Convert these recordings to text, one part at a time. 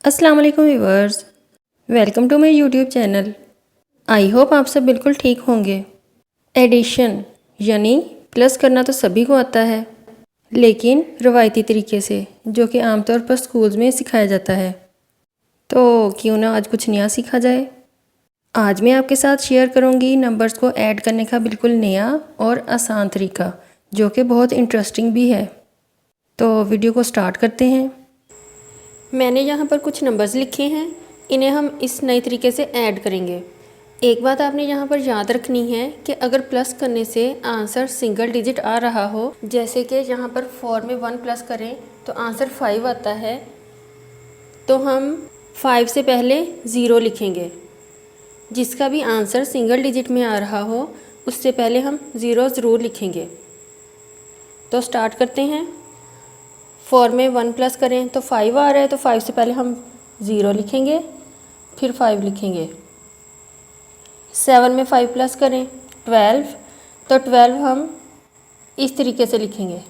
अस्सलाम वालेकुम viewers, welcome to my YouTube channel. I hope आप सब बिल्कुल ठीक होंगे। एडिशन यानी प्लस करना तो सभी को आता है, लेकिन रवायती तरीके से, जो कि आमतौर पर स्कूल्स में सिखाया जाता है। तो क्यों ना आज कुछ नया सीखा जाए। आज मैं आपके साथ शेयर करूंगी नंबर्स को ऐड करने का बिल्कुल नया और आसान तरीका, जो कि बहुत इंटरेस्टिंग भी है। तो वीडियो को स्टार्ट करते हैं। मैंने यहाँ पर कुछ नंबर्स लिखे हैं, इन्हें हम इस नए तरीके से ऐड करेंगे। एक बात आपने यहाँ पर याद रखनी है कि अगर प्लस करने से आंसर सिंगल डिजिट आ रहा हो, जैसे कि यहाँ पर 4 में 1 प्लस करें तो आंसर 5 आता है, तो हम 5 से पहले 0 लिखेंगे। जिसका भी आंसर सिंगल डिजिट में आ रहा हो उससे पहले हम 0 ज़रूर लिखेंगे। तो स्टार्ट करते हैं। 4 में 1 प्लस करें तो 5 आ रहा है, तो 5 से पहले हम 0 लिखेंगे, फिर 5 लिखेंगे। 7 में 5 प्लस करें 12, तो 12 हम इस तरीके से लिखेंगे।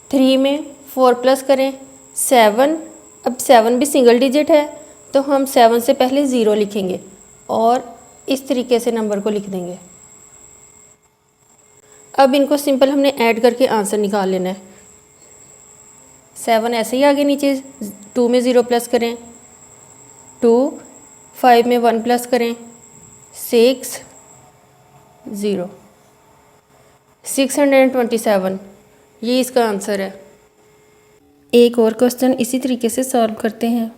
3 में 4 प्लस करें 7, अब 7 भी सिंगल डिजिट है, तो हम 7 से पहले 0 लिखेंगे और इस तरीके से नंबर को लिख देंगे। अब इनको सिंपल हमने ऐड करके आंसर निकाल लेना है। 7 ऐसे ही आगे नीचे, 2 में 0 प्लस करें 2, 5 में 1 प्लस करें 6, 0, 627, ये इसका आंसर है। एक और क्वेश्चन इसी तरीके से सॉल्व करते हैं।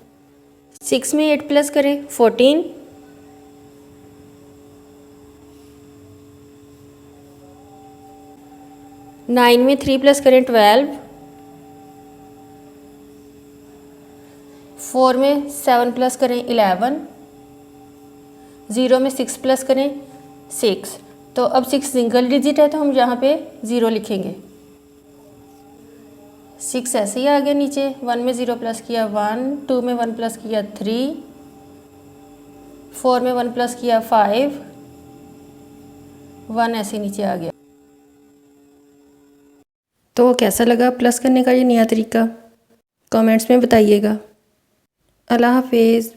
6 में 8 प्लस करें 14, 9 में 3 प्लस करें 12, 4 में 7 प्लस करें 11, 0 में 6 प्लस करें 6। तो अब 6 सिंगल डिजिट है, तो हम यहाँ पे 0 लिखेंगे। 6 ऐसे ही आगे नीचे, 1 में 0 प्लस किया 1, 2 में 1 प्लस किया 3, 4 में 1 प्लस किया 5, 1 ऐसे नीचे आ गया। तो कैसा लगा प्लस करने का ये नया तरीका? कमेंट्स में बताइएगा। अल्लाह हाफिज़।